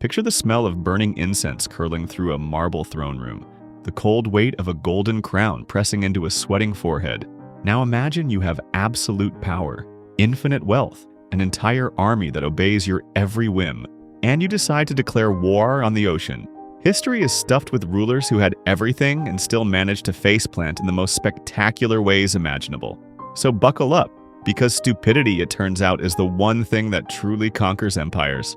Picture the smell of burning incense curling through a marble throne room, the cold weight of a golden crown pressing into a sweating forehead. Now imagine you have absolute power, infinite wealth, an entire army that obeys your every whim, and you decide to declare war on the ocean. History is stuffed with rulers who had everything and still managed to faceplant in the most spectacular ways imaginable. So buckle up, because stupidity, it turns out, is the one thing that truly conquers empires.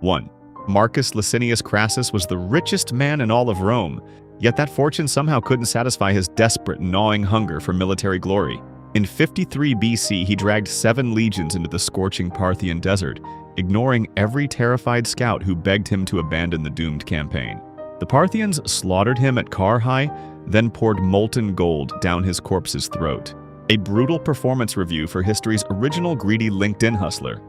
1. Marcus Licinius Crassus was the richest man in all of Rome, yet that fortune somehow couldn't satisfy his desperate, gnawing hunger for military glory. In 53 BC, he dragged 7 legions into the scorching Parthian desert, ignoring every terrified scout who begged him to abandon the doomed campaign. The Parthians slaughtered him at Carrhae, then poured molten gold down his corpse's throat. A brutal performance review for history's original greedy LinkedIn hustler.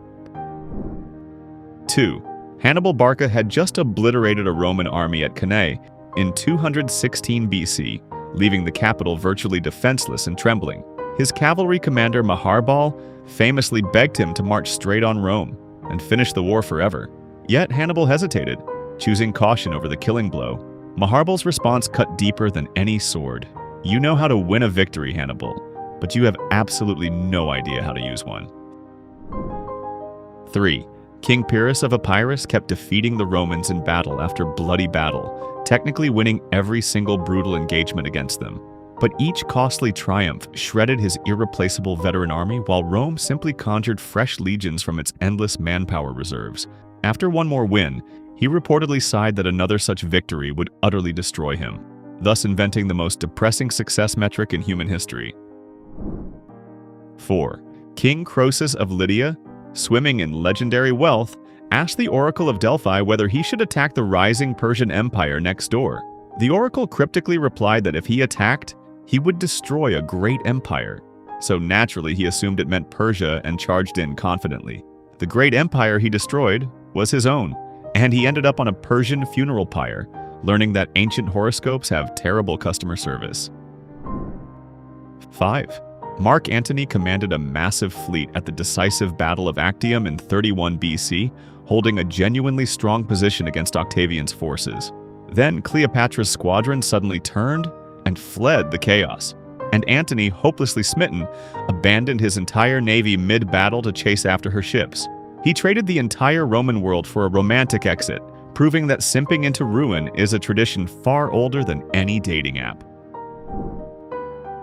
2. Hannibal Barca had just obliterated a Roman army at Cannae in 216 BC, leaving the capital virtually defenseless and trembling. His cavalry commander Maharbal famously begged him to march straight on Rome and finish the war forever. Yet Hannibal hesitated, choosing caution over the killing blow. Maharbal's response cut deeper than any sword. You know how to win a victory, Hannibal, but you have absolutely no idea how to use one. 3. King Pyrrhus of Epirus kept defeating the Romans in battle after bloody battle, technically winning every single brutal engagement against them. But each costly triumph shredded his irreplaceable veteran army while Rome simply conjured fresh legions from its endless manpower reserves. After one more win, he reportedly sighed that another such victory would utterly destroy him, thus inventing the most depressing success metric in human history. 4. King Croesus of Lydia, swimming in legendary wealth, asked the Oracle of Delphi whether he should attack the rising Persian Empire next door. The Oracle cryptically replied that if he attacked, he would destroy a great empire. So naturally, he assumed it meant Persia and charged in confidently. The great empire he destroyed was his own, and he ended up on a Persian funeral pyre, learning that ancient horoscopes have terrible customer service. 5. Mark Antony commanded a massive fleet at the decisive Battle of Actium in 31 BC, holding a genuinely strong position against Octavian's forces. Then Cleopatra's squadron suddenly turned and fled the chaos, and Antony, hopelessly smitten, abandoned his entire navy mid-battle to chase after her ships. He traded the entire Roman world for a romantic exit, proving that simping into ruin is a tradition far older than any dating app.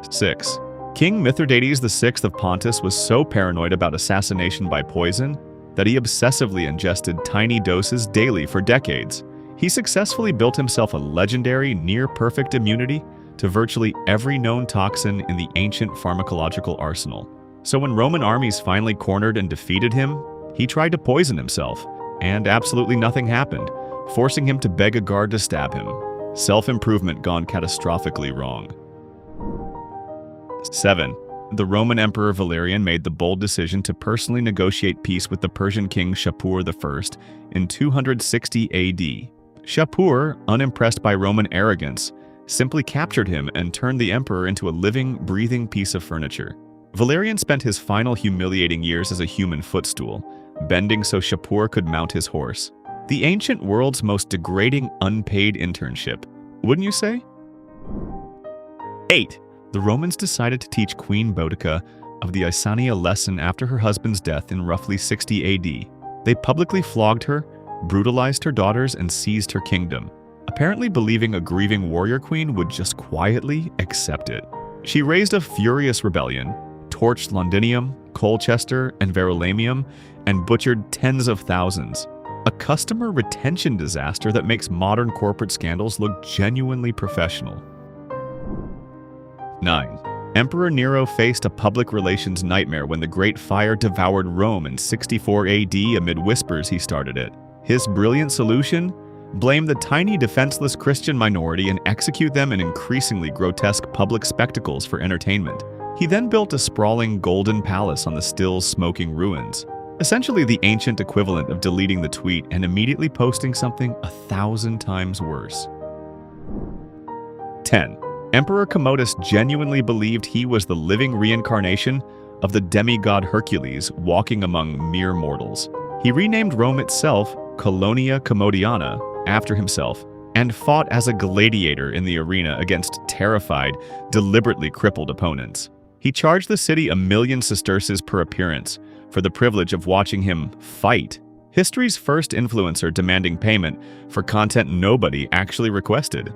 6. King Mithridates VI of Pontus was so paranoid about assassination by poison that he obsessively ingested tiny doses daily for decades. He successfully built himself a legendary, near-perfect immunity to virtually every known toxin in the ancient pharmacological arsenal. So when Roman armies finally cornered and defeated him, he tried to poison himself, and absolutely nothing happened, forcing him to beg a guard to stab him. Self-improvement gone catastrophically wrong. 7. The Roman Emperor Valerian made the bold decision to personally negotiate peace with the Persian king Shapur I in 260 AD. Shapur, unimpressed by Roman arrogance, simply captured him and turned the emperor into a living, breathing piece of furniture. Valerian spent his final humiliating years as a human footstool, bending so Shapur could mount his horse. The ancient world's most degrading unpaid internship, wouldn't you say? 8. The Romans decided to teach Queen Boudica of the Iceni a lesson after her husband's death in roughly 60 AD. They publicly flogged her, brutalized her daughters, and seized her kingdom, apparently believing a grieving warrior queen would just quietly accept it. She raised a furious rebellion, torched Londinium, Colchester, and Verulamium, and butchered tens of thousands. A customer retention disaster that makes modern corporate scandals look genuinely professional. 9. Emperor Nero faced a public relations nightmare when the Great Fire devoured Rome in 64 AD amid whispers he started it. His brilliant solution? Blame the tiny defenseless Christian minority and execute them in increasingly grotesque public spectacles for entertainment. He then built a sprawling golden palace on the still smoking ruins, essentially the ancient equivalent of deleting the tweet and immediately posting something 1,000 times worse. 10. Emperor Commodus genuinely believed he was the living reincarnation of the demigod Hercules walking among mere mortals. He renamed Rome itself Colonia Commodiana after himself and fought as a gladiator in the arena against terrified, deliberately crippled opponents. He charged the city 1,000,000 sesterces per appearance for the privilege of watching him fight. History's first influencer demanding payment for content nobody actually requested.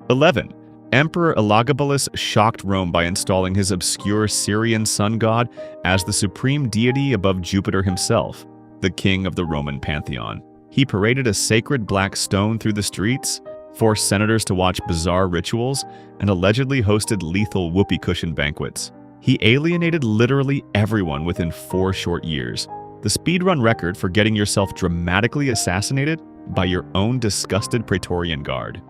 11. Emperor Elagabalus shocked Rome by installing his obscure Syrian sun god as the supreme deity above Jupiter himself, the king of the Roman pantheon. He paraded a sacred black stone through the streets, forced senators to watch bizarre rituals, and allegedly hosted lethal whoopee cushion banquets. He alienated literally everyone within 4 short years. The speedrun record for getting yourself dramatically assassinated by your own disgusted Praetorian Guard.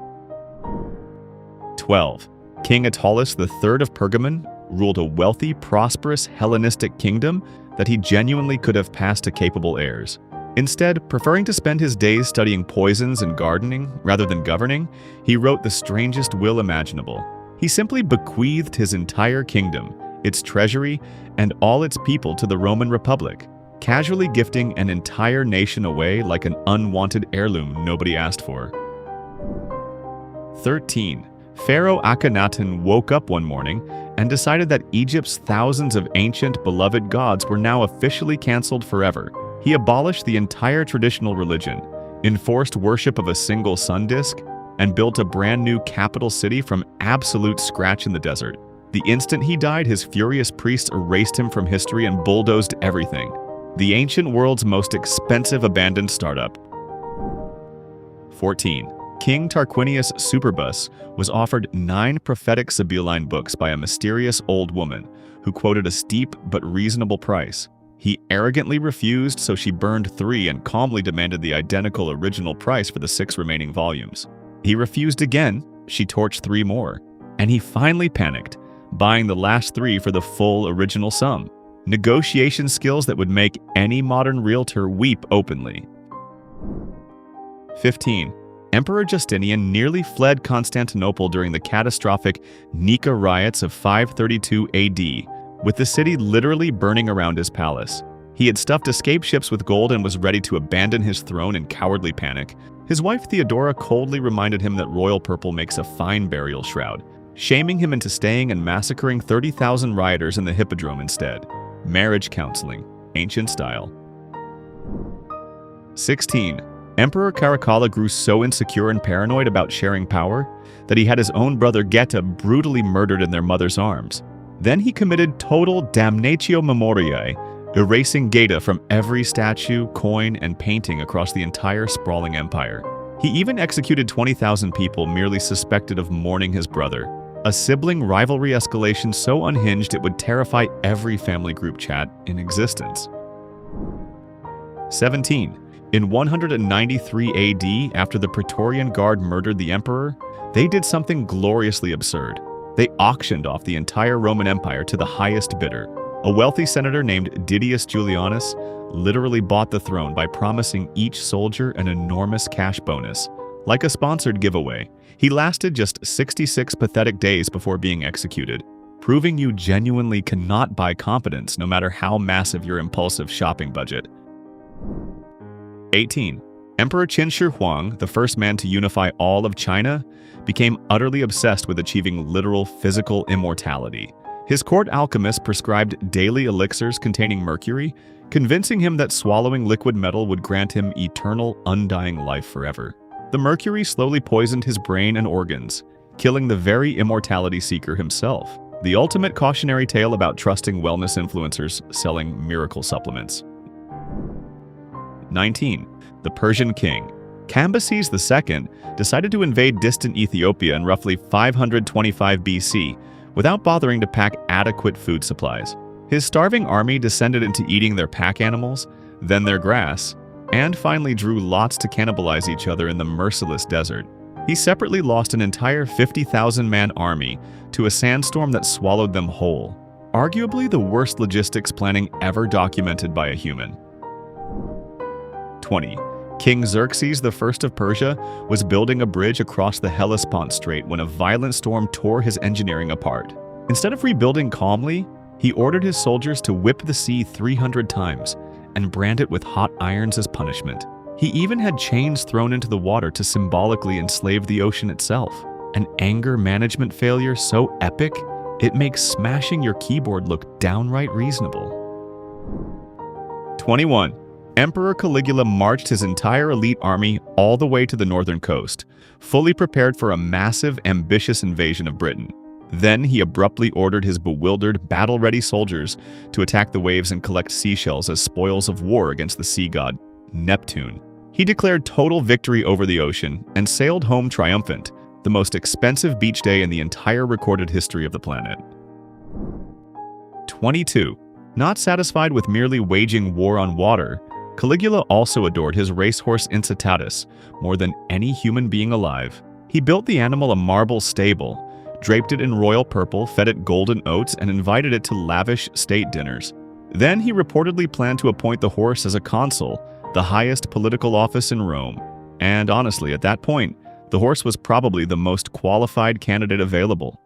12. King Attalus III of Pergamon ruled a wealthy, prosperous Hellenistic kingdom that he genuinely could have passed to capable heirs. Instead, preferring to spend his days studying poisons and gardening rather than governing, he wrote the strangest will imaginable. He simply bequeathed his entire kingdom, its treasury, and all its people to the Roman Republic, casually gifting an entire nation away like an unwanted heirloom nobody asked for. 13. Pharaoh Akhenaten woke up one morning and decided that Egypt's thousands of ancient, beloved gods were now officially cancelled forever. He abolished the entire traditional religion, enforced worship of a single sun disk, and built a brand new capital city from absolute scratch in the desert. The instant he died, his furious priests erased him from history and bulldozed everything. The ancient world's most expensive abandoned startup. 14. King Tarquinius Superbus was offered 9 prophetic Sibylline books by a mysterious old woman who quoted a steep but reasonable price. He arrogantly refused, so she burned 3 and calmly demanded the identical original price for the 6 remaining volumes. He refused again, she torched 3 more, and he finally panicked, buying the last 3 for the full original sum. Negotiation skills that would make any modern realtor weep openly. 15. Emperor Justinian nearly fled Constantinople during the catastrophic Nika riots of 532 AD, with the city literally burning around his palace. He had stuffed escape ships with gold and was ready to abandon his throne in cowardly panic. His wife Theodora coldly reminded him that royal purple makes a fine burial shroud, shaming him into staying and massacring 30,000 rioters in the Hippodrome instead. Marriage counseling, ancient style. 16. Emperor Caracalla grew so insecure and paranoid about sharing power that he had his own brother Geta brutally murdered in their mother's arms. Then he committed total damnatio memoriae, erasing Geta from every statue, coin, and painting across the entire sprawling empire. He even executed 20,000 people merely suspected of mourning his brother, a sibling rivalry escalation so unhinged it would terrify every family group chat in existence. 17. In 193 AD, after the Praetorian Guard murdered the emperor, they did something gloriously absurd. They auctioned off the entire Roman Empire to the highest bidder. A wealthy senator named Didius Julianus literally bought the throne by promising each soldier an enormous cash bonus, like a sponsored giveaway. He lasted just 66 pathetic days before being executed, proving you genuinely cannot buy competence no matter how massive your impulsive shopping budget. 18. Emperor Qin Shi Huang, the first man to unify all of China, became utterly obsessed with achieving literal physical immortality. His court alchemists prescribed daily elixirs containing mercury, convincing him that swallowing liquid metal would grant him eternal, undying life forever. The mercury slowly poisoned his brain and organs, killing the very immortality seeker himself. The ultimate cautionary tale about trusting wellness influencers selling miracle supplements. 19. The Persian king. Cambyses II decided to invade distant Ethiopia in roughly 525 BC without bothering to pack adequate food supplies. His starving army descended into eating their pack animals, then their grass, and finally drew lots to cannibalize each other in the merciless desert. He separately lost an entire 50,000-man army to a sandstorm that swallowed them whole, arguably the worst logistics planning ever documented by a human. 20. King Xerxes I of Persia was building a bridge across the Hellespont Strait when a violent storm tore his engineering apart. Instead of rebuilding calmly, he ordered his soldiers to whip the sea 300 times and brand it with hot irons as punishment. He even had chains thrown into the water to symbolically enslave the ocean itself. An anger management failure so epic, it makes smashing your keyboard look downright reasonable. 21. Emperor Caligula marched his entire elite army all the way to the northern coast, fully prepared for a massive, ambitious invasion of Britain. Then he abruptly ordered his bewildered, battle-ready soldiers to attack the waves and collect seashells as spoils of war against the sea god, Neptune. He declared total victory over the ocean and sailed home triumphant, the most expensive beach day in the entire recorded history of the planet. 22. Not satisfied with merely waging war on water, Caligula also adored his racehorse Incitatus more than any human being alive. He built the animal a marble stable, draped it in royal purple, fed it golden oats, and invited it to lavish state dinners. Then he reportedly planned to appoint the horse as a consul, the highest political office in Rome. And honestly, at that point, the horse was probably the most qualified candidate available.